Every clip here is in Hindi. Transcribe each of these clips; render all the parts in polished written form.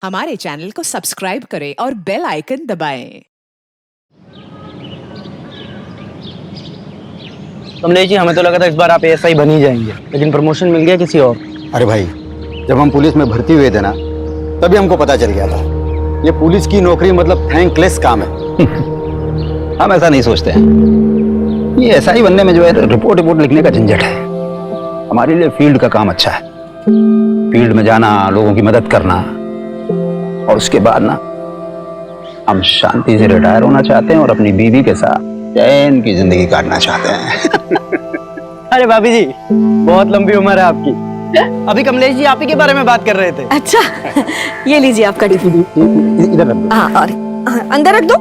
हमारे चैनल को सब्सक्राइब करें और बेल आइकन दबाएं। कमलेश जी, हमें तो लगा था इस बार आप एएसआई बन ही जाएंगे, लेकिन प्रमोशन मिल गया किसी और। अरे भाई, जब हम पुलिस में भर्ती हुए थे ना, तभी हमको पता चल गया था ये पुलिस की नौकरी मतलब थैंकलेस काम है। हम ऐसा नहीं सोचते हैं। ये एसआई बनने में जो है रिपोर्ट लिखने का झंझट है। हमारे लिए फील्ड का काम अच्छा है। फील्ड में जाना, लोगों की मदद करना, और उसके बाद ना हम शांति से रिटायर होना चाहते हैं और अपनी बीवी के साथ चैन की जिंदगी काटना चाहते हैं। अरे भाभी जी, बहुत लंबी उम्र है आपकी। अभी कमलेश जी आप ही के बारे में बात कर रहे थे। अच्छा, ये लीजिए आपका टिफिन। इधर रख दो। हाँ, और अंदर रख दो।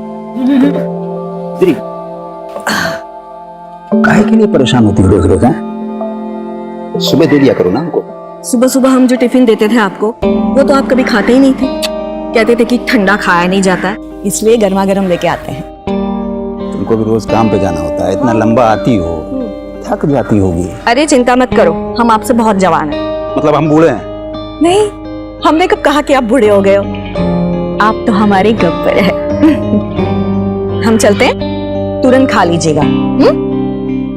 काहे के लिए परेशान होती हो रोज रोज? सुबह दे दिया करो ना हमको। सुबह सुबह हम जो टिफिन देते थे आपको, वो तो आप कभी खाते ही नहीं थे। कहते थे कि ठंडा खाया नहीं जाता, इसलिए गर्मा गर्म लेके आते हैं। तुमको भी रोज काम पे जाना होता है, इतना लंबा आती हो, थक जाती होगी। अरे चिंता मत करो, हम आपसे बहुत जवान हैं। मतलब हम बूढ़े हैं? नहीं, हमने कब कहा कि आप बूढ़े हो गए हो। आप तो हमारे गब्बर है। हम चलते हैं, तुरंत खा लीजिएगा।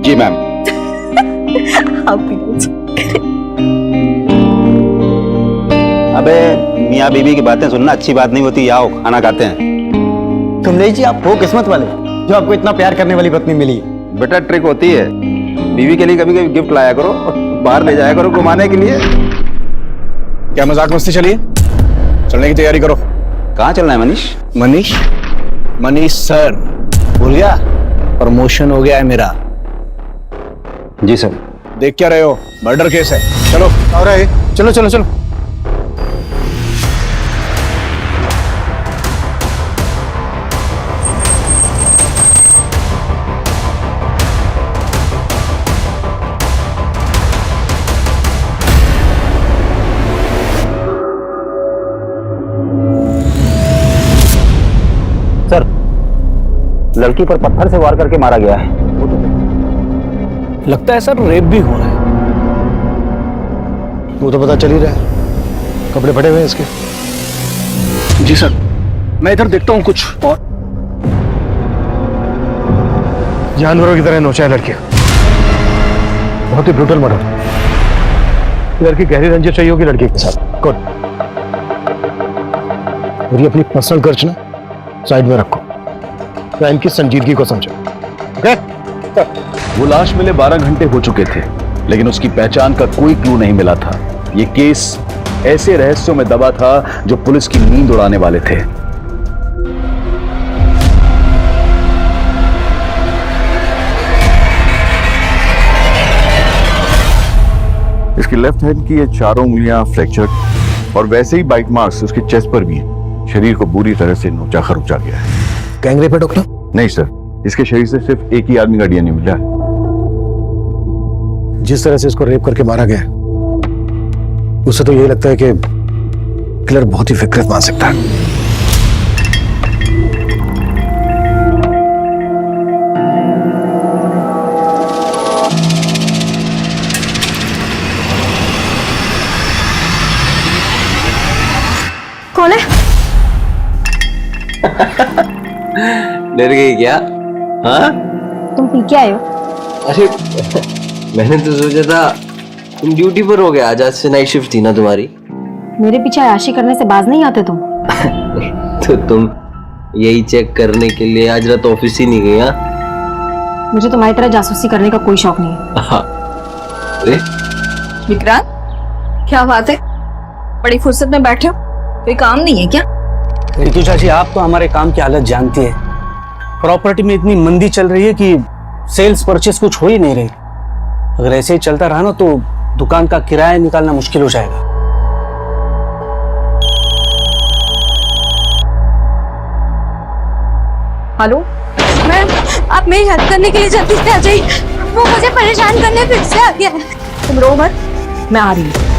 जी मैम। आप भी लीजिए। अबे मियाँ बीवी की बातें सुनना अच्छी बात नहीं होती। आओ खाना खाते हैं। कमलेश जी, आप वो किस्मत वाले जो आपको इतना प्यार करने वाली पत्नी मिली। बेटा ट्रिक होती है, बीवी के लिए कभी कभी गिफ्ट लाया करो और बाहर ले जाया करो घुमाने के लिए। क्या मजाक मस्ती चलिए, चलने की तैयारी करो। कहाँ चलना है मनीष? मनीष सर, भूल गया? प्रमोशन हो गया है मेरा। जी सर। देख क्या रहे हो, मर्डर केस है। चलो आ रहा है, चलो चलो चलो। सर, लड़की पर पत्थर से वार करके मारा गया है। लगता है सर रेप भी हुआ है। वो तो पता चल ही रहा है, कपड़े फटे हुए हैं इसके। जी सर, मैं इधर देखता हूँ कुछ। और जानवरों की तरह नोचा है लड़कियां, बहुत ही ब्रूटल मर्डर। लड़की गहरी रंजिश चाहिए होगी लड़की के साथ। गुड। और ये अपनी पर्सनल खर्च ना साइड में रखो, क्राइम की संजीदगी को समझो। ओके? वो लाश मिले 12 घंटे हो चुके थे, लेकिन उसकी पहचान का कोई क्लू नहीं मिला था। ये केस ऐसे रहस्यों में दबा था जो पुलिस की नींद उड़ाने वाले थे। इसकी लेफ्ट हैंड की ये चारों उंगलियां फ्रैक्चर्ड और वैसे ही बाइट मार्क्स उसके चेस्ट पर भी हैं। शरीर को बुरी तरह से नोचा खरोचा गया है। गैंगरेप है डॉक्टर? नहीं सर, इसके शरीर से सिर्फ एक ही आदमी का डीएनए मिला है। जिस तरह से इसको रेप करके मारा गया, उससे तो यही लगता है कि किलर बहुत ही विकृत मानसिकता है। कौन है? डर गई क्या? हाँ, तुम पी के आए हो? अरे मैंने तो सोचा था तुम ड्यूटी पर हो गया, आज से नाइट शिफ्ट थी ना तुम्हारी। मेरे पीछे आशी करने से बाज नहीं आते तुम। तो तुम यही चेक करने के लिए आज रात ऑफिस ही नहीं गई? हाँ, मुझे तुम्हारी तरह जासूसी करने का कोई शौक नहीं है। अरे विक्रांत, क्या बात है, बड़ी फुर्सत में बैठे हो, कोई काम नहीं है क्या? रितु चाची, आप तो हमारे काम की हालत जानती है। प्रॉपर्टी में इतनी मंदी चल रही है कि सेल्स परचेस कुछ हो ही नहीं रही। अगर ऐसे ही चलता रहा ना तो दुकान का किराया निकालना मुश्किल हो जाएगा। हेलो मैम, आप मेरी हेल्प करने के लिए जल्दी से आ जाइए। वो मुझे परेशान करने फिर से आ गया है। तुम रो मत, मैं आ रही हूँ।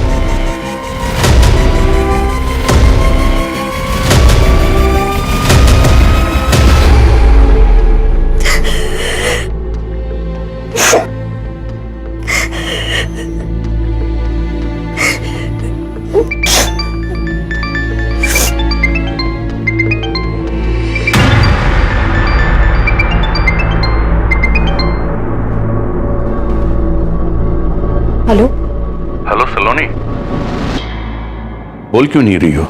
बोल क्यों नहीं रही हो?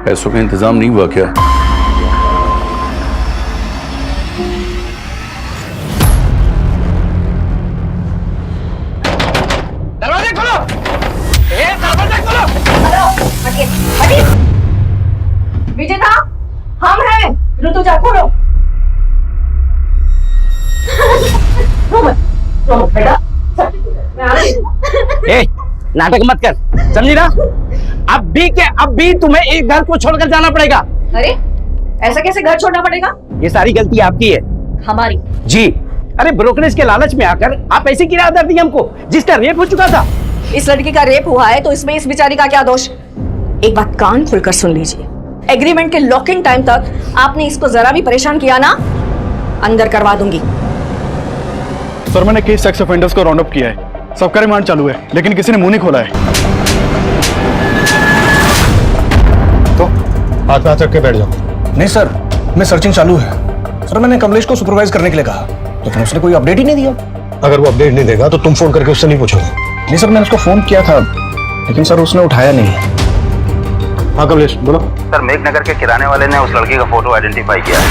पैसों का इंतजाम नहीं हुआ क्या? दरवाजे खोलो! दरवाजे खोलो! विजेता हम हैं ऋतुजा खोलो। बेटा ए, नाटक मत कर, समझी ना? अब भी तुम्हें एक घर को छोड़कर जाना पड़ेगा। अरे ऐसा कैसे घर छोड़ना पड़ेगा? ये सारी गलती आपकी है। हमारी? जी। अरे ब्रोकरेज के लालच में आकर आप ऐसी किराया दर दी हमको जिसका रेप हो चुका था। इस लड़की का रेप हुआ है तो इसमें इस बेचारी का क्या दोष? एक बात कान खुलकर सुन लीजिए, एग्रीमेंट के लॉक इन टाइम तक आपने इसको जरा भी परेशान किया ना, अंदर करवा दूंगी। सर मैंने केस सेक्स ऑफेंडर्स को राउंड अप किया है, सबका रिमांड चालू है, लेकिन किसी ने मुंह नहीं खोला है। तो हाथ में हाथ रख के बैठ जाओ। नहीं सर, मैं सर्चिंग चालू है। सर मैंने कमलेश को सुपरवाइज करने के लिए कहा, लेकिन उसने कोई अपडेट ही नहीं दिया। अगर वो अपडेट नहीं देगा तो तुम फोन करके उससे नहीं पूछोगे? नहीं सर, मैंने उसको फोन किया था, लेकिन सर उसने उठाया नहीं। हाँ कमलेश बोलो। सर मेघनगर के किराने वाले ने उस लड़की का फोटो आइडेंटिफाई किया है।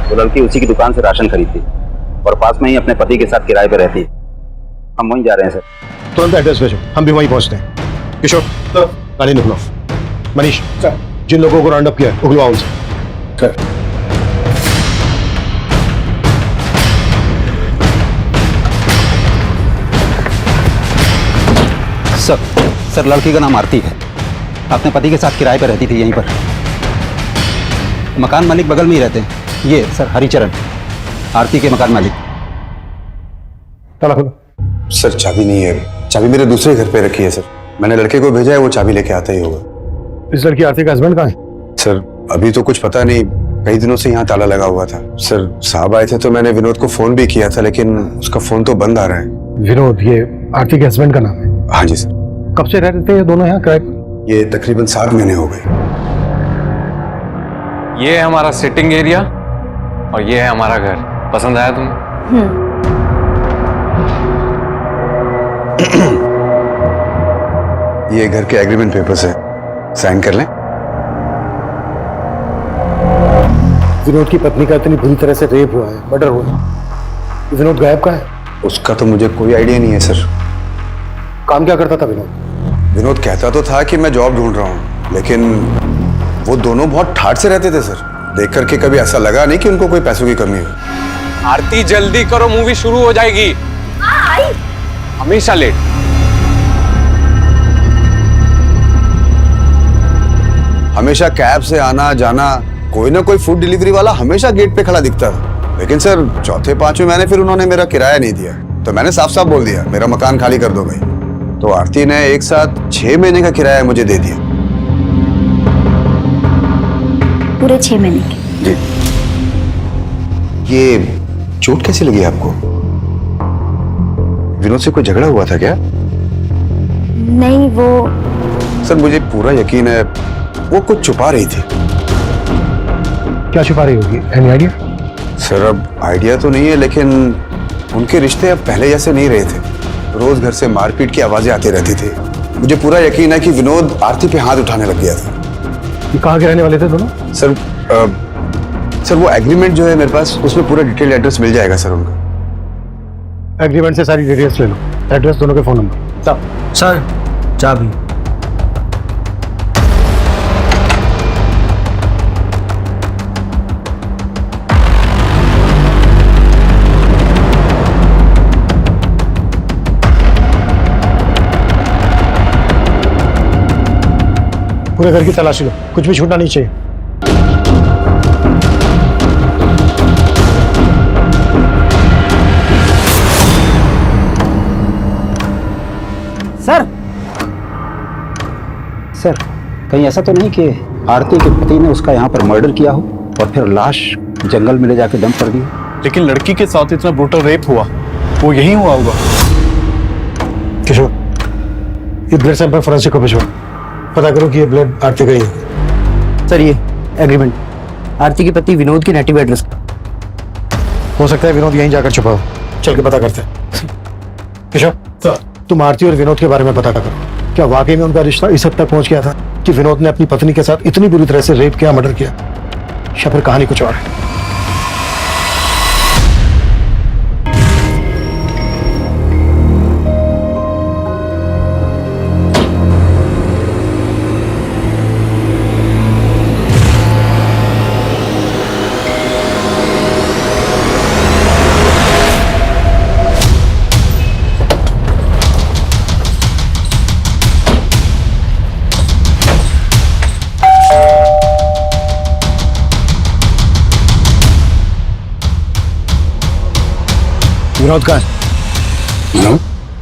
वो लड़की उसी की दुकान से राशन खरीदती और पास में ही अपने पति के साथ किराए पर रहती। हम वहीं जा रहे हैं सर। तुरंत एड्रेस भेजो, हम भी वहीं पहुंचते हैं। किशोर गाड़ी निकलो। मनीष सर, जिन लोगों को राउंड अप किया है उगलवाओ उनसे। सर सर लड़की का नाम आरती है, अपने पति के साथ किराए पर रहती थी यहीं पर। मकान मालिक बगल में ही रहते हैं। ये सर हरिचरण, आरती के मकान मालिक। ताला खोलो। सर चाबी नहीं है, चाबी मेरे दूसरे घर पे रखी है सर। मैंने लड़के को भेजा है, वो चाबी लेके आता ही होगा। इस लड़की आरती का हस्बैंड कहाँ है? सर अभी तो कुछ पता नहीं, कई दिनों से यहाँ ताला लगा हुआ था। सर साहब आए थे तो मैंने विनोद को फोन भी किया था, लेकिन उसका फोन तो बंद आ रहा है। विनोद ये आरती के हस्बैंड का नाम है? हाँ जी सर। कब से रहते थे ये दोनों यहाँ किराए पर? ये तकरीबन 7 महीने हो गए। ये है हमारा सिटिंग एरिया और ये है हमारा घर। पसंद आया तुम्हें? ये घर के एग्रीमेंट पेपर्स है, साइन कर लें। विनोद की पत्नी का इतनी बुरी तरह से रेप हुआ है, मर्डर हुआ है। विनोद गायब कहाँ है? उसका तो मुझे कोई आइडिया नहीं है सर। काम क्या करता था विनोद? विनोद कहता तो था कि मैं जॉब ढूंढ रहा हूँ, लेकिन वो दोनों बहुत ठाठ से रहते थे सर। देख करके कभी ऐसा लगा नहीं कि उनको कोई पैसों की कमी हो। आरती जल्दी करो, मूवी शुरू हो जाएगी। हमेशा लेट। हमेशा कैब से आना जाना, कोई ना कोई फूड डिलीवरी वाला हमेशा गेट पे खड़ा दिखता था। लेकिन सर चौथे पांचवें महीने फिर उन्होंने मेरा किराया नहीं दिया, तो मैंने साफ साफ बोल दिया मेरा मकान खाली कर दो भाई। तो आरती ने एक साथ 6 महीने का किराया मुझे दे दिया। पूरे 6 महीने के? जी। ये चोट कैसी लगी आपको? विनोद से कोई झगड़ा हुआ था क्या? नहीं वो सर मुझे पूरा यकीन है वो कुछ छुपा रही थी। क्या छुपा रही होगी? Any idea? सर अब आइडिया तो नहीं है, लेकिन उनके रिश्ते अब पहले जैसे नहीं रहे थे। रोज घर से मारपीट की आवाजें आती रहती थी। मुझे पूरा यकीन है कि विनोद आरती पे हाथ उठाने लग गया था। ये कहाँ के रहने वाले थे दोनों? सर वो एग्रीमेंट जो है मेरे पास, उसमें पूरा डिटेल एड्रेस मिल जाएगा सर उनका। एग्रीमेंट से सारी डिटेल्स ले लो, एड्रेस, दोनों के फोन नंबर। सर चाबी। पूरे घर की तलाशी लो, कुछ भी छूटना नहीं चाहिए। सर कहीं ऐसा तो नहीं कि आरती के पति ने उसका यहाँ पर मर्डर किया हो और फिर लाश जंगल में ले जाके डंप कर दी? लेकिन लड़की के साथ इतना ब्रूटल रेप हुआ, वो यही हुआ होगा। किशोर ये ब्लड सैंपल फॉरेंसिक को भिजवा, पता करो कि ये ब्लड आरती का ही है। सर ये एग्रीमेंट आरती के पति विनोद की नेटिव एड्रेस का। हो सकता है विनोद यहीं जाकर छुपा हो, चल के पता करते हैं। किशोर तुम आरती और विनोद के बारे में पता करो। क्या वाकई में उनका रिश्ता इस हद तक पहुंच गया था कि विनोद ने अपनी पत्नी के साथ इतनी बुरी तरह से रेप किया, मर्डर किया, या फिर कहानी कुछ और है? विनोद कहाँ है?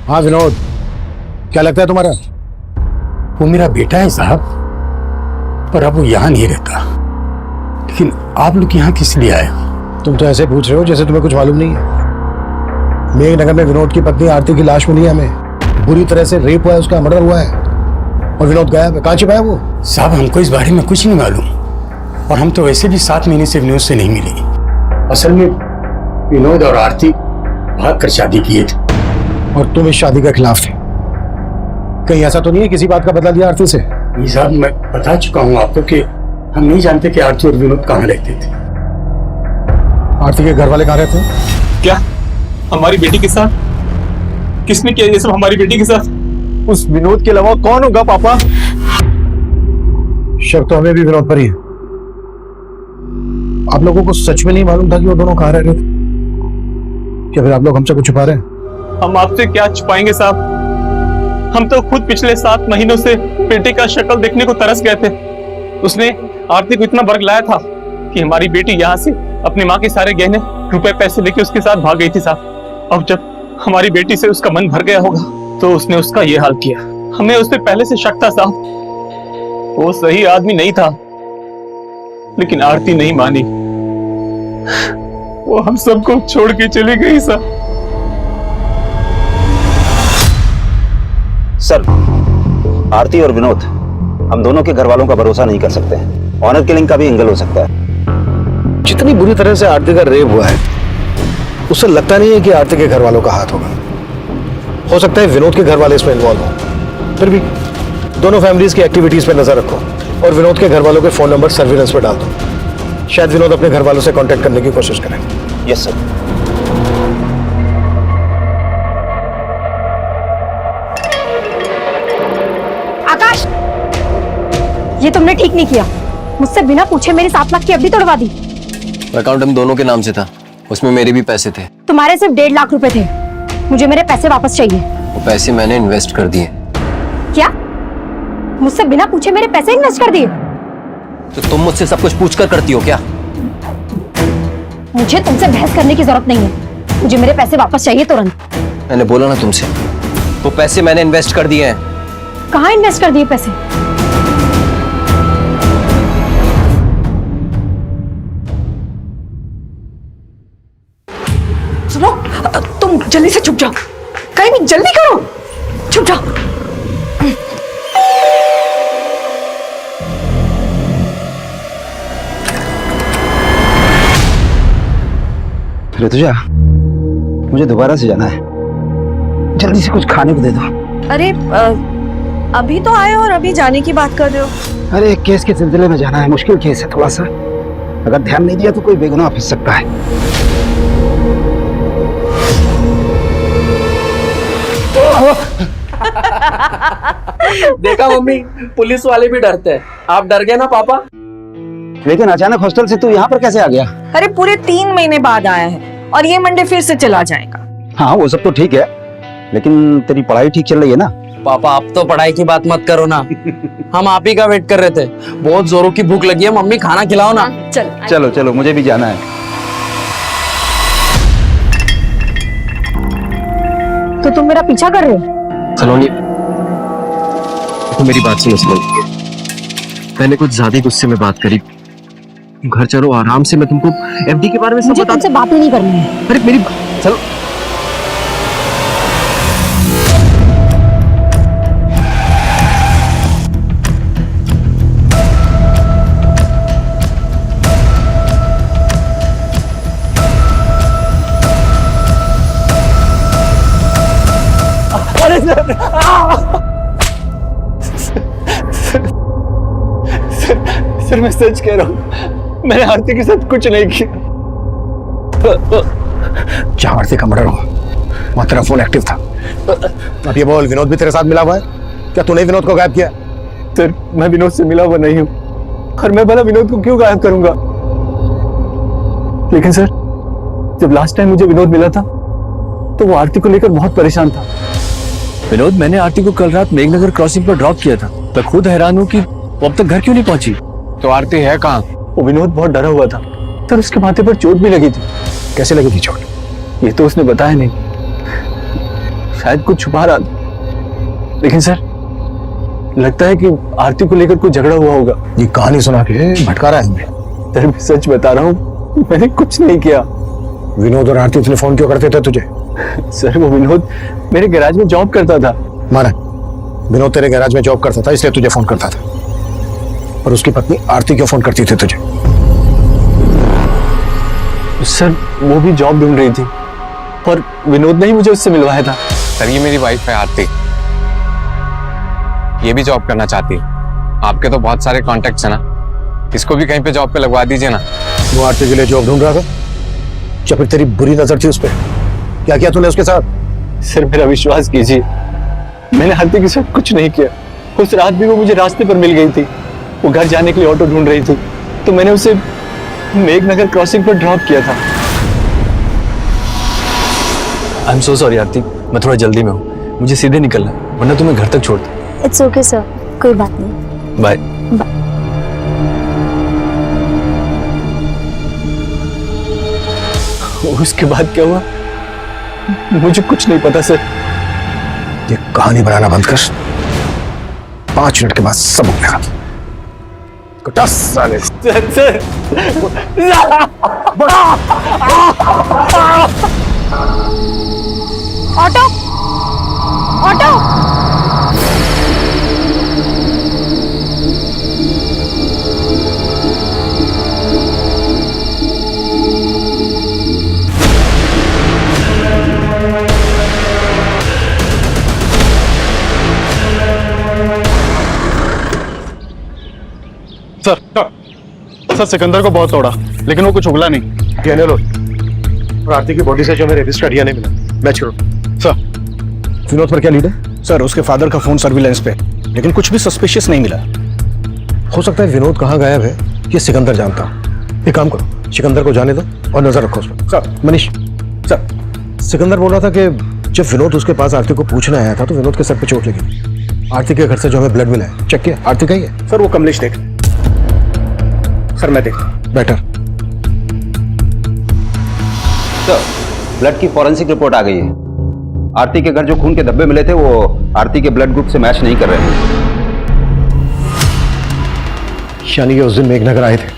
हाँ विनोद, क्या लगता है तुम्हारा? वो मेरा बेटा है साहब, पर अब वो यहाँ नहीं रहता। लेकिन आप लोग यहाँ किस लिए आए हो? तुम तो ऐसे पूछ रहे हो जैसे तुम्हें कुछ मालूम नहीं है। मेघनगर में विनोद की पत्नी आरती की लाश मिली है हमें। बुरी तरह से रेप हुआ है, उसका मर्डर हुआ है, और विनोद गायब है। कहाँ छिपाया वो? साहब हमको इस बारे में कुछ नहीं मालूम, और हम तो वैसे भी 7 महीने से विनोद से नहीं मिले। असल में विनोद और आरती भाग कर शादी किए थे, और तुम इस शादी के खिलाफ थे। कहीं ऐसा तो नहीं है किसी बात का बदला लिया आरती से? नहीं साहब, मैं बता चुका हूँ आपको कि हम नहीं जानते कि आरती और विनोद कहाँ रहते थे। आरती के घर वाले कहाँ रहते हैं? क्या हमारी बेटी के साथ? किसने किया ये सब हमारी बेटी के साथ? उस विनोद के अलावा कौन होगा पापा? शक तो हमें भी विनोद पर ही है। आप लोगों को सच में नहीं मालूम था कि वो दोनों कहाँ रह रहे थे? क्या फिर आप लोग हमसे कुछ छुपा रहे हैं? हम आपसे क्या छुपाएंगे साहब? हम तो खुद पिछले 7 महीनों से बेटे का शक्ल देखने को तरस गए थे। उसने आरती को इतना बरगलाया था कि हमारी बेटी यहाँ से अपनी माँ के सारे गहने, रुपए, पैसे लेके उसके साथ भाग गई थी साहब। अब जब हमारी बेटी से उसका मन भर गया होगा तो उसने उसका ये हाल किया। हमें उस पर पहले से शक था साहब, वो सही आदमी नहीं था, लेकिन आरती नहीं मानी। वो हम सबको छोड़ के चली गई सर। सर, आरती और विनोद, हम दोनों के घर वालों का भरोसा नहीं कर सकते। ऑनर किलिंग का भी एंगल हो सकता है। जितनी बुरी तरह से आरती का रेप हुआ है, उससे लगता नहीं है कि आरती के घर वालों का हाथ होगा। हो सकता है विनोद के घर वाले इसमें इन्वॉल्व हो। फिर भी दोनों फैमिलीज की एक्टिविटीज पर नजर रखो, और विनोद के घर वालों के फोन नंबर सर्विलेंस पर डाल दो। शायद विनोद अपने घर वालों से कांटेक्ट करने की कोशिश करें। Yes sir. आकाश, ये तुमने ठीक नहीं किया। मुझसे बिना पूछे मेरी 7 लाख की एफडी तोड़वा दी। अकाउंट हम दोनों के नाम से था, उसमें मेरे भी पैसे थे। तुम्हारे सिर्फ 1.5 लाख रुपए थे। मुझे मेरे पैसे वापस चाहिए। वो पैसे मैंने इन्वेस्ट कर दिए। क्या? मुझसे बिना पूछे मेरे पैसे इन्वेस्ट कर दिए? तो तुम मुझसे सब कुछ पूछकर करती हो क्या? मुझे तुमसे बहस करने की जरूरत नहीं है। मुझे मेरे पैसे वापस चाहिए तुरंत। मैंने बोला ना तुमसे, वो पैसे मैंने इन्वेस्ट कर दिए हैं। कहाँ इन्वेस्ट कर दिए पैसे? सुनो, तुम जल्दी से छुप जाओ, कहीं भी जल्दी करो, छुप जाओ। ऋतुजा, मुझे दोबारा से जाना है, जल्दी से कुछ खाने को दे दो। अरे अभी तो आए और अभी जाने की बात कर रहे हो? अरे एक केस के सिलसिले में जाना है, मुश्किल केस है थोड़ा सा। अगर ध्यान नहीं दिया तो कोई बेगुनाह फंस सकता है। देखा मम्मी, पुलिस वाले भी डरते हैं। आप डर गए ना पापा? लेकिन अचानक हॉस्टल से तू यहाँ पर कैसे आ गया? अरे पूरे 3 महीने बाद आया है और ये मंडे फिर से चला जाएगा। हाँ वो सब तो ठीक है, लेकिन तेरी पढ़ाई ठीक चल रही है ना? पापा आप तो पढ़ाई की बात मत करो ना, हम आप ही का वेट कर रहे थे। बहुत जोरों की भूख लगी है, मम्मी खाना खिलाओ ना। चलो चलो, मुझे भी जाना है। तो तुम मेरा पीछा कर रहे हो? सलोनी, तो मेरी बात सुनो सलोनी, मैंने कुछ ज्यादा ही गुस्से में बात करी। घर चलो आराम से, मैं तुमको एफडी के बारे में सब बता। तुमसे बात ही नहीं करनी है। अरे मेरी चलो। अरे सर, सर मैं सच कह रहा हूँ, मैंने आरती के साथ कुछ नहीं किया। जहां आरती का मर्डर हुआ वहां तेरा फोन एक्टिव था। अब ये बोल, विनोद भी तेरे साथ मिला हुआ है? क्या तूने विनोद को गायब किया? सर मैं विनोद से मिला हुआ नहीं हूँ, और मैं भला विनोद को क्यों गायब करूंगा? लेकिन सर जब लास्ट टाइम मुझे विनोद मिला था तो वो आरती को लेकर बहुत परेशान था। विनोद, मैंने आरती को कल रात मेघनगर क्रॉसिंग पर ड्रॉप किया था। मैं खुद हैरान हूँ कि वो अब तक घर क्यों नहीं पहुंची। तो आरती है कहाँ? वो विनोद बहुत डरा हुआ था, सर उसके माथे पर चोट भी लगी थी। कैसे लगी थी चोट? ये तो उसने बताया नहीं, शायद कुछ छुपा रहा था। लेकिन सर लगता है कि आरती को लेकर कोई झगड़ा हुआ होगा। ये कहानी सुना के भटका रहा है हमें। सर मैं सच बता रहा हूँ, मैंने कुछ नहीं किया। विनोद और आरती इतने फोन क्यों करते थे तुझे? सर वो विनोद मेरे गैराज में जॉब करता था। माना विनोद तेरे गैराज में जॉब करता था इसलिए तुझे फोन करता था, पर उसकी पत्नी आरती क्यों फोन करती थी तुझे? सर वो भी जॉब ढूंढ रही थी और विनोद ने ही मुझे उससे मिलवाया था। सर ये मेरी वाइफ है आरती, ये भी जॉब करना चाहती है। आपके तो बहुत सारे कॉन्टेक्ट्स हैं ना, इसको भी कहीं पे जॉब पे लगवा दीजिए ना। वो आरती के लिए जॉब ढूंढ रहा था या फिर तेरी बुरी नजर थी उस पर? क्या किया तूने उसके साथ? सर मेरा विश्वास कीजिए, मैंने आरती के साथ कुछ नहीं किया। उस रात भी वो मुझे रास्ते पर मिल गई थी, वो घर जाने के लिए ऑटो ढूंढ रही थी, तो मैंने उसे मेघनगर क्रॉसिंग पर ड्रॉप किया था। आई एम सो सॉरी आरती, मैं थोड़ा जल्दी में हूँ, मुझे सीधे निकलना है, वरना तुम्हें घर तक छोड़ता। इट्स ओके सर, कोई बात नहीं। बाय। उसके बाद क्या हुआ मुझे कुछ नहीं पता सर। ये कहानी बनाना बंद कर, 5 मिनट के बाद सब हो गया। कटास साले। ऑटो ऑटो सर सिकंदर को बहुत तोड़ा लेकिन वो कुछ उगला नहीं। डीएनए लो और आरती की बॉडी से जो मेरे रजिस्टर डीएनए मिला मैच करो। सर विनोद पर क्या लीड है? सर उसके फादर का फोन सर्विलेंस पे, लेकिन कुछ भी सस्पिशियस नहीं मिला। हो सकता है विनोद कहाँ गायब है ये सिकंदर जानता हो। एक काम करो, सिकंदर को जाने दो और नजर रखो उस पर। सर मनीष, सर सिकंदर बोल रहा था कि जब विनोद उसके पास आरती को पूछने आया था तो विनोद के सर पे चोट लगी। आरती के घर से जो हमें ब्लड मिला है चेक किया, आरती का ही है। सर वो कमलेश देख। सर मैं देख। बेटर। सर ब्लड की फॉरेंसिक रिपोर्ट आ गई है। आरती के घर जो खून के धब्बे मिले थे वो आरती के ब्लड ग्रुप से मैच नहीं कर रहे हैं। यानी कि उस दिन मेघनगर आए थे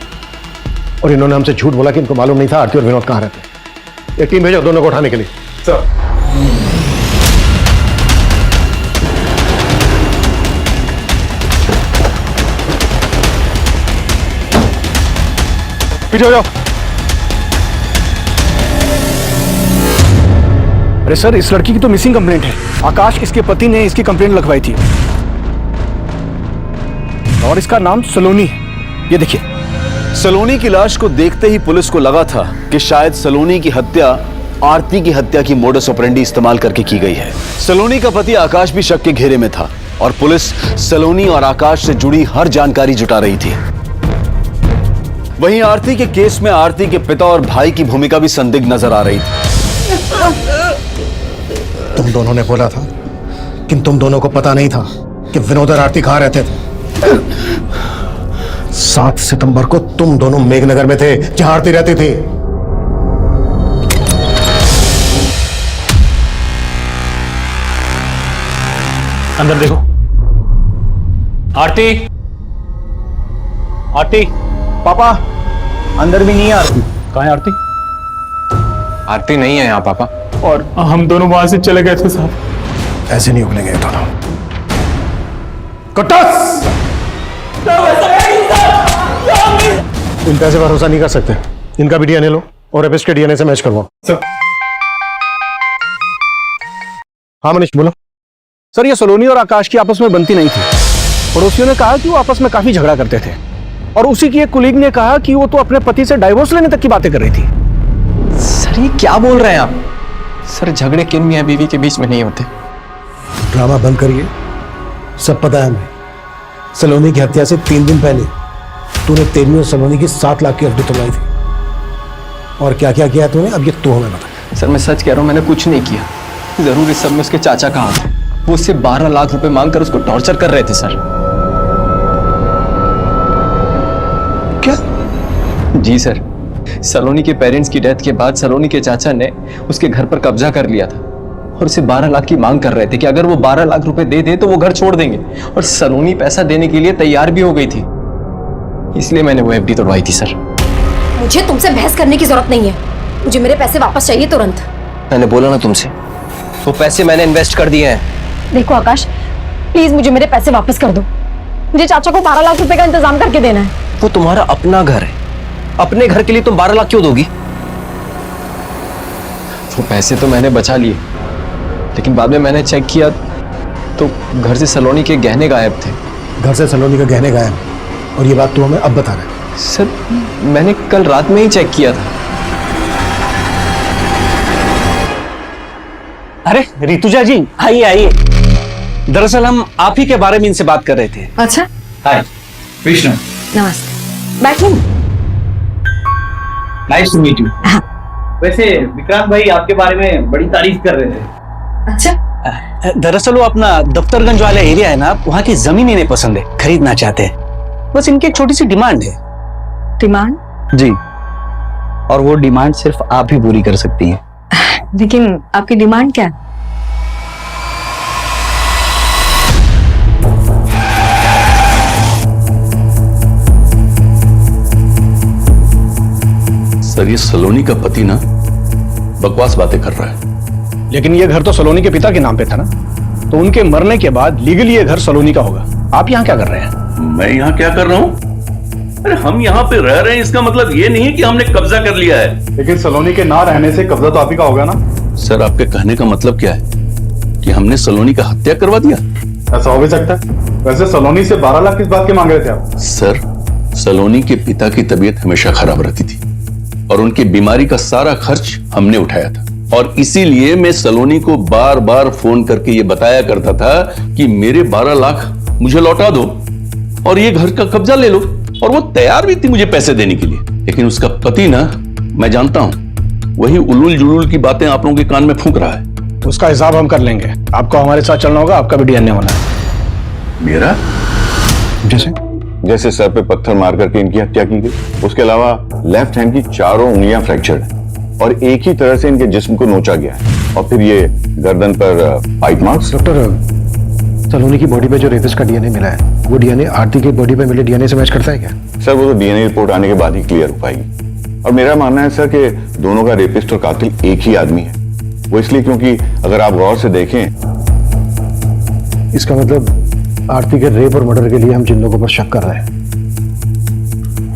और इन्होंने हमसे झूठ बोला कि इनको मालूम नहीं था आरती और विनोद कहाँ रहते। एक टीम भेजो दोनों को उठाने के लिए। सर पीछे हो जाओ। अरे सर इस लड़की की तो मिसिंग कंप्लेंट है। आकाश इसके पति ने इसकी कंप्लेंट लिखवाई थी और इसका नाम सलोनी है। ये देखिए। सलोनी की लाश को देखते ही पुलिस को लगा था कि शायद सलोनी की हत्या आरती की हत्या की मोडस ऑपरेंडी इस्तेमाल करके की गई है। सलोनी का पति आकाश भी शक के घेरे में था और पुलिस सलोनी और आकाश से जुड़ी हर जानकारी जुटा रही थी। वहीं आरती के केस में आरती के पिता और भाई की भूमिका भी संदिग्ध नजर आ रही थी। तुम दोनों ने बोला था कि तुम दोनों को पता नहीं था कि विनोद और आरती कहां रहते थे। 7 सितंबर को तुम दोनों मेघनगर में थे जहां आरती रहती थी। अंदर देखो। आरती, आरती। पापा अंदर भी नहीं है आरती। कहाँ है आरती? आरती नहीं है यहाँ पापा। और हम दोनों वहां से चले गए थे साहब। ऐसे नहीं उगलेंगे दोनों। कटस! इन पैसे भरोसा नहीं कर सकते। इनका भी डीएनए लो और एबिस के डीएनए से मैच करवाओ। हाँ मनीष बोलो। सर ये सलोनी और आकाश की आपस में बनती नहीं थी। पड़ोसियों ने कहा कि वो आपस में काफी झगड़ा करते थे। और उसी की एक कुलीग ने कहा कि वो तो अपने पति से डाइवोर्स लेने तक की बातें कर रही थी। सर ये क्या बोल रहे हैं आप? सर झगड़े किन मियां बीवी के बीच में नहीं होते। ड्रामा बंद करिए, सब पता है हमें। सलोनी की हत्या से 3 दिन पहले तूने तेरी और सलोनी की 7 लाख की एफडी तोड़वाई थी। और क्या क्या किया तूने, अब ये तू हमें बता। सर मैं सच कह रहा हूं, मैंने कुछ नहीं किया। जरूर इस सब में उसके चाचा का हाथ है। वो उससे 12 लाख रुपए मांगकर उसको टॉर्चर कर रहे थे सर। क्या? जी सर, सलोनी के पेरेंट्स की डेथ के बाद सलोनी के चाचा ने उसके घर पर कब्जा कर लिया था और उसे 12 लाख की मांग कर रहे थे कि अगर वो 12 लाख रुपए दे दे तो वो घर छोड़ देंगे। और सलोनी पैसा देने के लिए तैयार भी हो गई थी, इसलिए मैंने वो एफडी तोड़वाई थी सर। मुझे तुमसे बहस करने की जरूरत नहीं है, मुझे मेरे पैसे वापस चाहिए तुरंत। मैंने बोला ना तुमसे, वो पैसे मैंने इन्वेस्ट कर दिए हैं। देखो आकाश, प्लीज मुझे मेरे पैसे वापस कर दो। मुझे चाचा को 12 लाख रुपए का इंतजाम करके देना है। वो तुम्हारा अपना घर है, अपने घर के लिए तुम 12 लाख क्यों दोगी? वो पैसे तो मैंने बचा लिए, लेकिन बाद में मैंने चेक किया तो घर से सलोनी के गहने गायब थे। घर से सलोनी के गहने गायब, और ये बात तू हमें अब बता रहा है? सर मैंने कल रात में ही चेक किया था। अरे ऋतुजा जी, आइए आइए। दरअसल हम आप ही के बारे में इनसे बात कर रहे थे। अच्छा, हाय कृष्ण, नमस्ते, बैठिए। Nice to meet you. वैसे विक्रांत भाई आपके बारे में बड़ी तारीफ कर रहे थे। अच्छा, दरअसल वो अपना दफ्तरगंज वाला एरिया है ना, वहाँ की जमीन इन्हें पसंद है, खरीदना चाहते हैं। बस इनकी एक छोटी सी डिमांड है। डिमांड? जी, और वो डिमांड सिर्फ आप ही पूरी कर सकती हैं। लेकिन आपकी डिमांड क्या है? सर ये सलोनी का पति ना बकवास बातें कर रहा है। लेकिन ये घर तो सलोनी के पिता के नाम पे था ना, तो उनके मरने के बाद लीगली ये घर सलोनी का होगा। आप यहाँ क्या कर रहे हैं? मैं यहाँ क्या कर रहा हूँ? अरे हम यहाँ पे रह रहे हैं, इसका मतलब ये नहीं है कि हमने कब्जा कर लिया है। लेकिन सलोनी के ना रहने से कब्जा तो आप ही का होगा ना? सर आपके कहने का मतलब क्या है कि हमने सलोनी का हत्या करवा दिया? ऐसा हो भी सकता है। वैसे सलोनी से 12 लाख किस बात के मांग रहे थे आप? सर सलोनी के पिता की तबीयत हमेशा खराब रहती थी और उनकी बीमारी का सारा खर्च हमने उठाया था, और इसीलिए मैं सलोनी को बार बार फोन करके ये बताया करता था कि मेरे 12 लाख मुझे लौटा दो और ये घर का कब्जा ले लो। और वो तैयार भी थी मुझे पैसे देने के लिए। लेकिन उसका पति ना, मैं जानता हूं, वही उलूल जुलूल की बातें आप लोगों के कान में फूंक रहा है। उसका हिसाब हम कर लेंगे। आपको हमारे साथ चलना होगा, आपका भी डीएनए होना है। मेरा? जैसे सर पे पत्थर मार करके इनकी हत्या की गई, उसके अलावा लेफ्ट हैंड की चारों उंगलियां फ्रैक्चर्ड है और एक ही तरह से इनके जिस्म को नोचा गया है, और फिर ये गर्दन पर पाइप मार्क्स। डॉक्टर, सलोनी की बॉडी पे जो रेपिस्ट का डीएनए मिला है, वो डीएनए आरती की बॉडी पे मिले डीएनए से मैच करता है क्या? सर वो तो डीएनए रिपोर्ट आने के बाद ही क्लियर हो पाएगी। और मेरा मानना है सर कि दोनों का रेपिस्ट और कातिल एक ही आदमी है। वो इसलिए क्योंकि अगर आप गौर से देखें, इसका मतलब आरती के रेप और मर्डर के लिए हम जिन लोगों पर शक कर रहे हैं,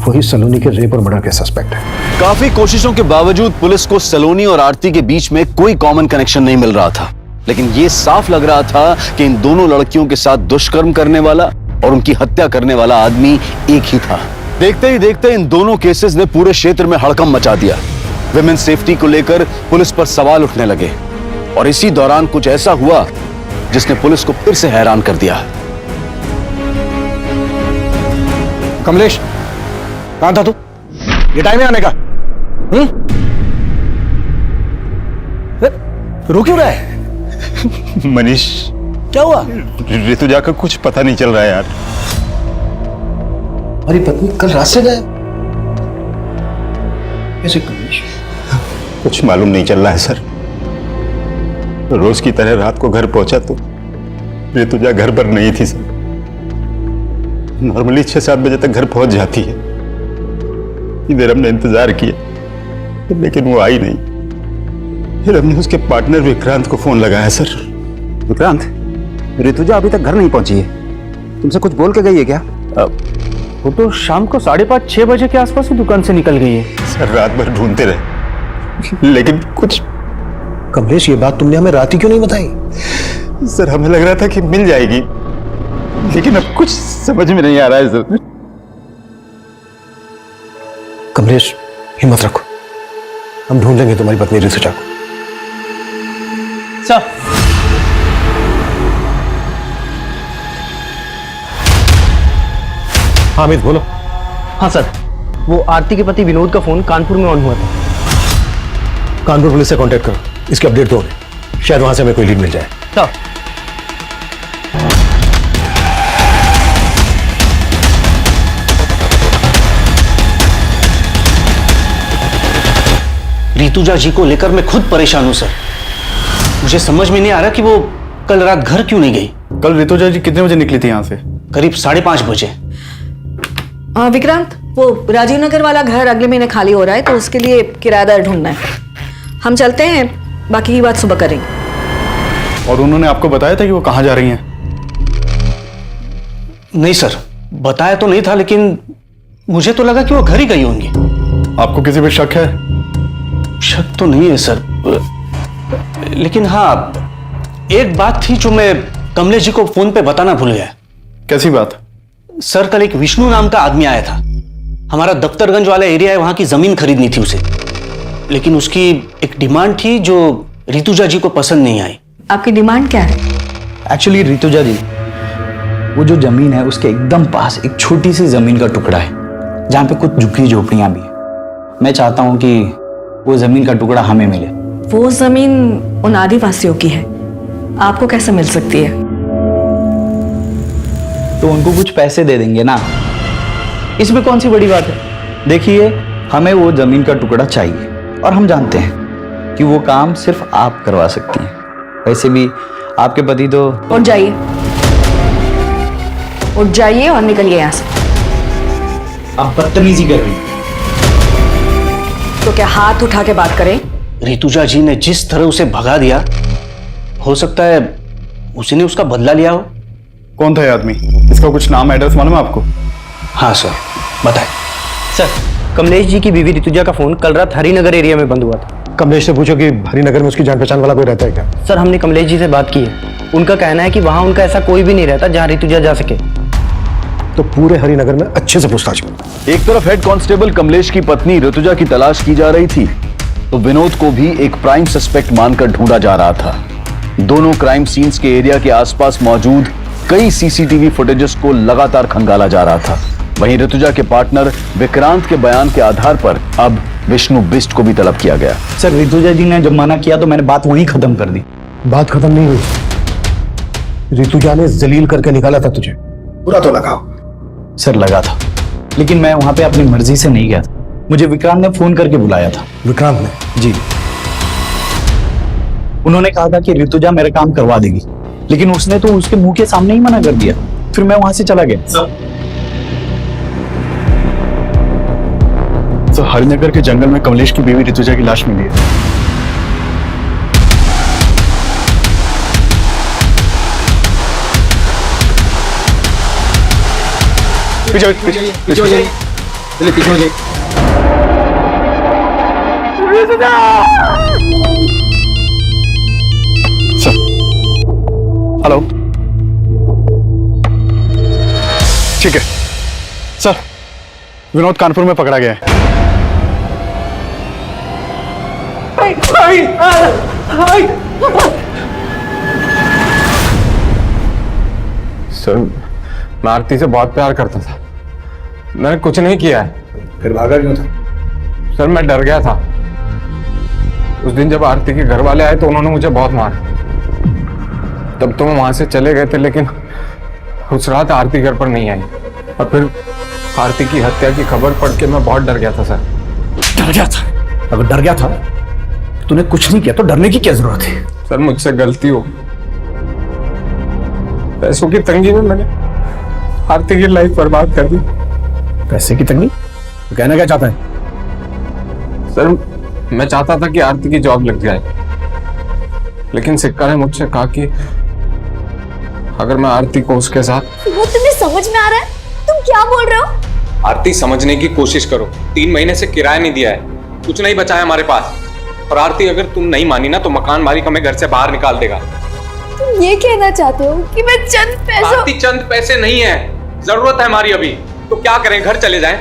वही सलोनी के रेप और मर्डर के सस्पेक्ट है। काफी कोशिशों के बावजूद पुलिस को सलोनी और आरती के बीच में कोई कॉमन कनेक्शन नहीं मिल रहा था, लेकिन ये साफ लग रहा था कि इन दोनों लड़कियों के साथ दुष्कर्म करने वाला और उनकी हत्या करने वाला आदमी एक ही था। देखते ही देखते इन दोनों केसेस ने पूरे क्षेत्र में हड़कंप मचा दिया। विमेन सेफ्टी को लेकर पुलिस पर सवाल उठने लगे, और इसी दौरान कुछ ऐसा हुआ जिसने पुलिस को फिर से हैरान कर दिया। कमलेश, कहां था तू? ये टाइम है आने का? रो क्यों रहा है? मनीष, क्या हुआ? ऋतुजा का कुछ पता नहीं चल रहा है यार। हमारी पत्नी कल रात से गायब कैसे? कमलेश, कुछ मालूम नहीं चल रहा है सर। रोज की तरह रात को घर पहुंचा तो ऋतुजा घर पर नहीं थी सर। नॉर्मली 6-7 बजे तक घर पहुंच जाती है। इधर हमने इंतजार किया लेकिन वो आई नहीं। फिर हमने उसके पार्टनर विक्रांत को फोन लगाया सर। विक्रांत, ऋतुजा अभी तक घर नहीं पहुंची है, तुमसे कुछ बोल के गई है क्या? वो तो शाम को 5:30-6 बजे के आसपास ही दुकान से निकल गई है। सर रात भर ढूंढते रहे लेकिन कुछ। कमलेश, ये बात तुमने हमें रात ही क्यों नहीं बताई? सर हमें लग रहा था कि मिल जाएगी, लेकिन अब कुछ समझ में नहीं आ रहा है सर। कमलेश, हिम्मत रखो, हम ढूंढ लेंगे तुम्हारी पत्नी ऋतुजा को। सर, हामिद बोलो। हाँ सर, वो आरती के पति विनोद का फोन कानपुर में ऑन हुआ था। कानपुर पुलिस से कांटेक्ट करो, इसकी अपडेट दो, शायद वहां से हमें कोई लीड मिल जाए। सर, ऋतुजा जी को लेकर मैं खुद परेशान हूं सर। मुझे समझ में नहीं आ रहा कि वो कल रात घर क्यों नहीं गई। कल ऋतुजा जी कितने बजे निकली थी यहाँ से? करीब 5:30 बजे। विक्रांत, वो राजीव नगर वाला घर अगले महीने खाली हो रहा है, तो उसके लिए किराएदार ढूंढना है। हम चलते हैं, बाकी की बात सुबह करेंगे। और उन्होंने आपको बताया था कि वो कहाँ जा रही हैं? नहीं सर, बताया तो नहीं था, लेकिन मुझे तो लगा कि वो घर ही गई होंगी। आपको किसी पे शक है? शक तो नहीं है सर, लेकिन हाँ, एक बात थी जो मैं कमलेश जी को फोन पे बताना भूल गया। कैसी बात? सर, कल एक विष्णु नाम का आदमी आया था। हमारा दफ्तरगंज वाला एरिया है, वहां की जमीन खरीदनी थी उसे, लेकिन उसकी एक डिमांड थी जो ऋतुजा जी को पसंद नहीं आई। आपकी डिमांड क्या है? एक्चुअली ऋतुजा जी, वो जो जमीन है उसके एकदम पास एक छोटी सी जमीन का टुकड़ा है जहां पे कुछ झुग्गी झोपड़ियां भी है। मैं चाहता हूं कि वो जमीन का टुकड़ा हमें मिले। वो जमीन उन आदिवासियों की है, आपको कैसे मिल सकती है? तो उनको कुछ पैसे दे देंगे ना, इसमें कौन सी बड़ी बात है। देखिए, हमें वो जमीन का टुकड़ा चाहिए और हम जानते हैं कि वो काम सिर्फ आप करवा सकती हैं। वैसे भी आपके पति तो। उठ जाइए, उठ जाइए और निकलिए यहां से। आप बदतमीजी कर रही हैं। तो क्या हाथ उठा के बात करें? ऋतुजा जी ने जिस तरह उसे भगा दिया, हो सकता है उसी ने उसका बदला लिया हो। कौन था ये आदमी? इसका कुछ नाम एड्रेस मालूम है आपको? हाँ सर, बताएं। सर, कमलेश जी की बीवी ऋतुजा का फोन कल रात हरिनगर एरिया में बंद हुआ था। कमलेश से पूछो कि हरिनगर में उसकी जान पहचान वाला कोई रहता है क्या? सर, हमने कमलेश जी से बात की है, उनका कहना है कि वहां उनका ऐसा कोई भी नहीं रहता जहां ऋतुजा जा सके। तो पूरे हरिनगर में अच्छे से पूछताछ करो। एक तरफ हेड कांस्टेबल कमलेश की पत्नी ऋतुजा की तलाश की जा रही थी, तो विनोद को भी एक प्राइम सस्पेक्ट मानकर ढूंढा जा रहा था। दोनों क्राइम सीन्स के एरिया के आसपास मौजूद कई सीसीटीवी फुटेजेस को लगातार खंगाला जा रहा था। वहीं ऋतुजा के पार्टनर विक्रांत के बयान के आधार पर अब विष्णु बिष्ट को भी तलब किया गया। सर, ऋतुजा जी ने जब मना किया तो मैंने बात वहीं खत्म कर दी। बात खत्म नहीं हुई। ऋतुजा ने जलील करके निकाला था तुझे, बुरा तो लगा। सर, लगा था, लेकिन मैं वहां पे अपनी मर्जी से नहीं गया था। मुझे विक्रांत ने फोन करके बुलाया था। विक्रांत ने? जी। उन्होंने कहा था कि ऋतुजा मेरा काम करवा देगी, लेकिन उसने तो उसके मुंह के सामने ही मना कर दिया। फिर मैं वहां से चला गया। तो हरिनगर के जंगल में कमलेश की बीवी ऋतुजा की लाश मिली है। पीछे पीछे पीछे हो जाइए, पीछे हो जाइए। सर, हेलो, ठीक है सर, विनोद कानपुर में पकड़ा गया है। सर, मैं आरती से बहुत प्यार करता था, मैंने कुछ नहीं किया है। फिर भागा क्यों था? सर, मैं डर गया था। उस दिन जब आरती के घर वाले आए तो उन्होंने मुझे बहुत मारा। तब तो मैं वहां से चले गए थे, लेकिन उस रात आरती घर पर नहीं आई। और फिर आरती की हत्या की खबर पढ़ के मैं बहुत डर गया था सर। डर गया था? अगर डर गया था तूने कुछ नहीं किया तो डरने की क्या जरूरत है? सर, मुझसे गलती हो, पैसों की तंगी में मैंने आरती की लाइफ बर्बाद कर दी। पैसे की तंगी? तो कहना क्या चाहता है? सर, मैं चाहता था कि आरती की जॉब लग जाए, लेकिन सिक्का ने मुझसे कहा कि अगर मैं आरती को उसके साथ। वो तुम्हें समझ में आ रहा है? तुम क्या बोल रहे हो? आरती, समझने की कोशिश करो। 3 महीने से किराया नहीं दिया है, कुछ नहीं बचा है हमारे पास। और आरती, अगर तुम नहीं मानी ना तो मकान मालिक हमें घर से बाहर निकाल देगा। तुम ये कहना चाहते हो कि मैं चंद पैसों? आरती, चंद पैसे नहीं है, जरूरत है हमारी अभी। तो क्या करें, घर चले जाएं?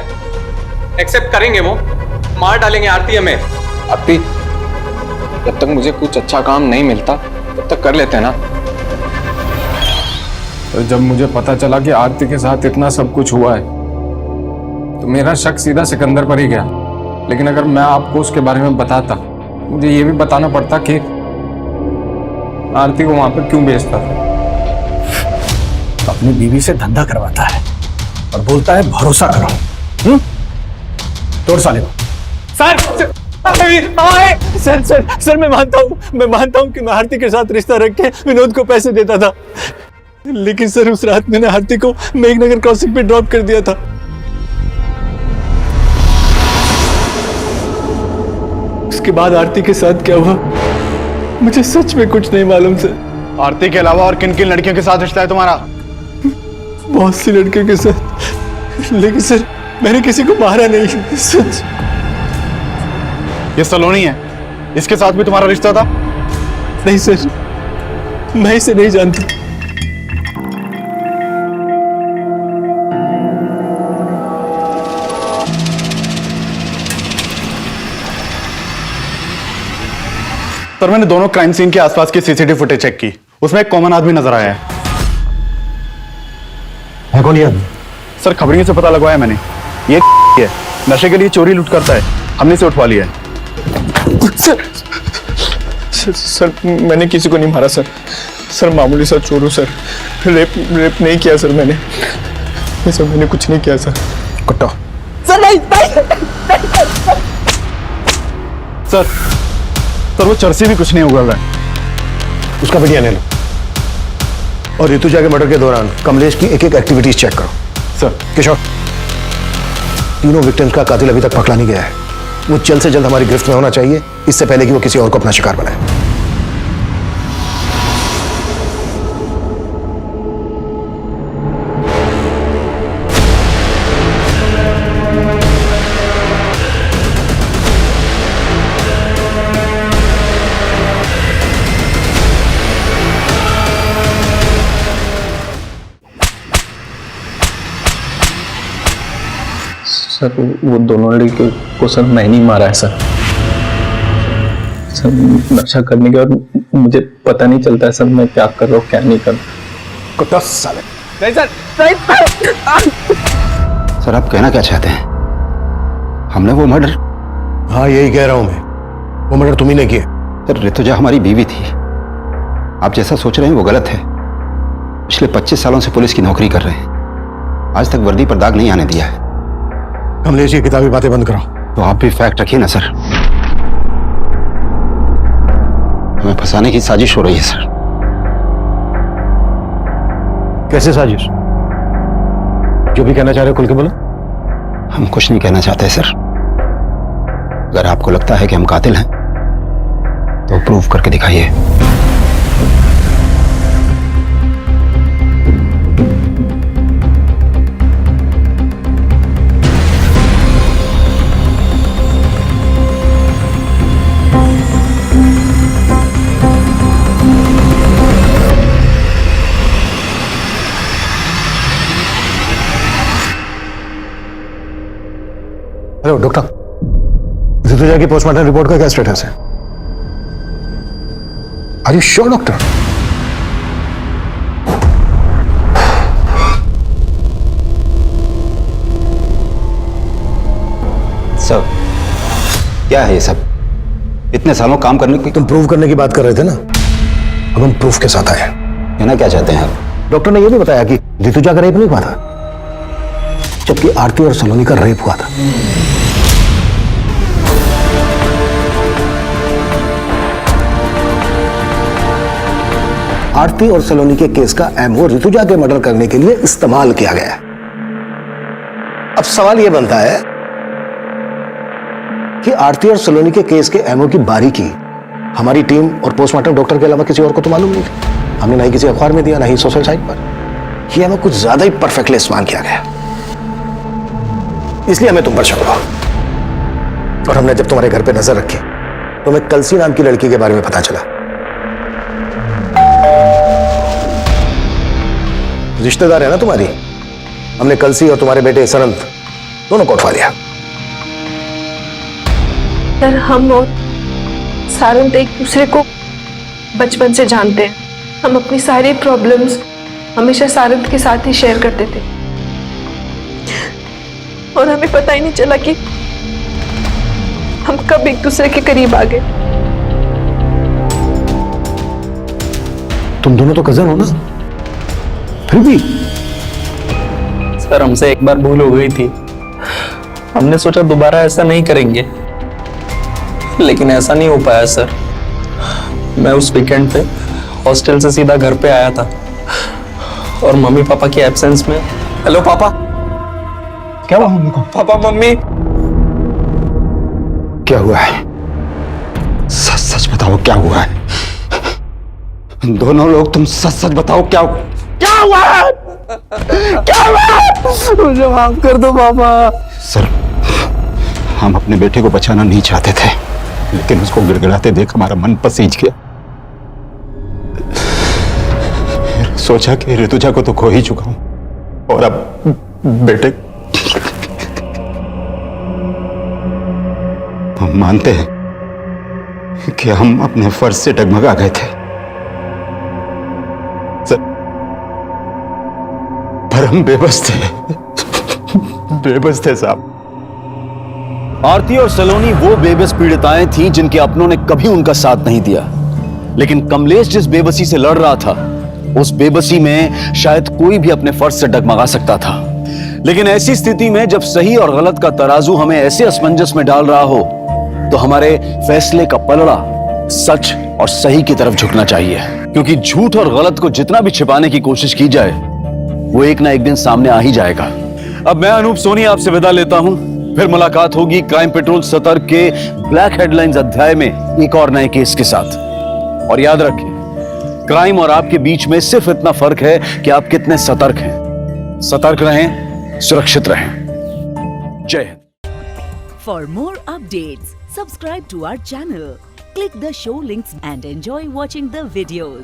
एक्सेप्ट करेंगे, वो मार डालेंगे आरती हमें। आरती, जब तक मुझे कुछ अच्छा काम नहीं मिलता तब तक कर लेते हैं ना। तो जब मुझे पता चला कि आरती के साथ इतना सब कुछ हुआ है तो मेरा शक सीधा सिकंदर पर ही गया। लेकिन अगर मैं आपको उसके बारे में बताता, मुझे ये भी बताना पड़ता कि आरती को वहां पर क्यों भेजता था। अपनी बीवी से धंधा करवाता है और बोलता है भरोसा करो। तोड़ साले को। सर सर सर मैं मानता हूँ कि मैं आरती के साथ रिश्ता रख के विनोद को पैसे देता था, लेकिन सर उस रात मैंने आरती को मेघनगर क्रॉसिंग पे ड्रॉप कर दिया था। उसके बाद आरती के साथ क्या हुआ मुझे सच में कुछ नहीं मालूम सर। आरती के अलावा और किन किन लड़कियों के साथ रिश्ता है तुम्हारा? बहुत सी लड़कियों के साथ, लेकिन सर मैंने किसी को मारा नहीं। सच। ये सलोनी है, इसके साथ भी तुम्हारा रिश्ता था? नहीं सर, मैं इसे नहीं जानती। सर मैंने दोनों क्राइम सीन के आसपास की सीसीटीवी फुटेज चेक की, उसमें एक कॉमन आदमी नजर आया है। कौन ये आदमी? सर खबरियों से पता लगवाया मैंने, ये है, नशे के लिए चोरी लूट करता है, हमने इसे उठवा लिया है। सर मैंने किसी को नहीं मारा सर। सर मामूली सा चोर हूं सर, रेप नहीं किया सर मैंने। सर मैंने कुछ नहीं किया सर। कुत्ता। सर नहीं। सर वो चर्सी भी कुछ नहीं उगल रहा है। उसका वीडियो ले लो और ऋतुजा के मर्डर के दौरान कमलेश की एक एक एक्टिविटीज चेक करो। सर किशोर, तीनों विक्टिम्स का कातिल अभी तक पकड़ा नहीं गया है। वो जल्द से जल्द हमारी गिरफ्त में होना चाहिए, इससे पहले कि वो किसी और को अपना शिकार बनाए। सर वो दोनों लड़के को सर मैं नहीं मारा है सर। सर नशा करने के बाद मुझे पता नहीं चलता है सर मैं क्या कर रहा हूँ क्या नहीं कर रहा। कुत्ता साले। नहीं सर, सर आप कहना क्या चाहते हैं? हमने वो मर्डर? हाँ यही कह रहा हूं मैं, वो मर्डर तुम्ही ने किया। सर ऋतुजा हमारी बीवी थी, आप जैसा सोच रहे हैं वो गलत है। पिछले 25 सालों से पुलिस की नौकरी कर रहे हैं, आज तक वर्दी पर दाग नहीं आने दिया है। कमलेश ये किताबी बातें बंद करो। तो आप भी फैक्ट रखिए ना सर, हमें फंसाने की साजिश हो रही है सर। कैसे साजिश? जो भी कहना चाह रहे हो खुल के बोलो। हम कुछ नहीं कहना चाहते सर, अगर आपको लगता है कि हम कातिल हैं तो प्रूव करके दिखाइए। हेलो डॉक्टर, ऋतुजा की पोस्टमार्टम रिपोर्ट का क्या स्टेटस है? Are you sure doctor? Sir क्या है ये सब? इतने सालों काम करने की तुम प्रूव करने की बात कर रहे थे ना, अब हम प्रूफ के साथ आए। कहना क्या चाहते हैं आप? डॉक्टर ने यह भी बताया कि ऋतुजा का रेप नहीं हुआ था, जबकि आरती और सलोनी का रेप हुआ था। आरती और सलोनी के केस का एमओ ऋतुजा के मर्डर करने के लिए इस्तेमाल किया गया। अब सवाल यह बनता है कि आरती और सलोनी के केस के एमओ की बारीकी हमारी टीम और पोस्टमार्टम डॉक्टर के अलावा किसी और को तो मालूम नहीं थी। हमने ना ही किसी अखबार में दिया, ना ही सोशल साइट पर। यह एमओ कुछ ज्यादा ही परफेक्टली इस्तेमाल किया गया, इसलिए हमें तुम पर शक हुआ। और हमने जब तुम्हारे घर पे नजर रखी तो हमें कलसी नाम की लड़की के बारे में पता चला। रिश्तेदार है ना तुम्हारी, हमने कलसी और तुम्हारे बेटे सरंत दोनों को उठवा लिया। सर, हम और सारंत एक दूसरे को बचपन से जानते हैं। हम अपनी सारी प्रॉब्लम्स हमेशा सारंत के साथ ही शेयर करते थे और हमें पता ही नहीं चला कि हम कब एक दूसरे के करीब आ गए। तुम दोनों तो कजन हो ना, फिर भी। सर, हमसे एक बार भूल हो गई थी। हमने सोचा दोबारा ऐसा नहीं करेंगे, लेकिन ऐसा नहीं हो पाया सर। मैं उस वीकेंड पे हॉस्टल से सीधा घर पे आया था और मम्मी पापा के एब्सेंस में। हेलो पापा। क्या हुआ मम्मी को? पापा, मम्मी। क्या हुआ है? सच सच बताओ क्या हुआ है? दोनों लोग तुम सच सच बताओ क्या हुआ है? क्या हुआ है? मुझे माफ कर दो पापा। सर, हम अपने बेटे को बचाना नहीं चाहते थे, लेकिन उसको गिड़गिड़ाते देख हमारा मन पसीज गया। सोचा कि ऋतुजा को तो खो ही चुका हूं और अब बेटे। हम मानते हैं कि हम अपने फर्ज से डगमगा गए थे, पर हम बेबस थे साहब। आरती और सलोनी वो बेबस पीड़िताएं थीं जिनके अपनों ने कभी उनका साथ नहीं दिया। लेकिन कमलेश जिस बेबसी से लड़ रहा था, उस बेबसी में शायद कोई भी अपने फर्ज से डगमगा सकता था। लेकिन ऐसी स्थिति में जब सही और गलत का तराजू हमें ऐसे असमंजस में डाल रहा हो, तो हमारे फैसले का पलड़ा सच और सही की तरफ झुकना चाहिए। क्योंकि झूठ और गलत को जितना भी छिपाने की कोशिश की जाए, वो एक ना एक दिन सामने आ ही जाएगा। अब मैं अनूप सोनी आपसे विदा लेता हूं। फिर मुलाकात होगी क्राइम पेट्रोल सतर्क के ब्लैक हेडलाइंस अध्याय में एक और नए केस के साथ। और याद रखें, क्राइम और आपके बीच में सिर्फ इतना फर्क है कि आप कितने सतर्क हैं। सतर्क रहें, सुरक्षित रहें। जय Hind. For more updates, subscribe to our channel, click the show links and enjoy watching the videos.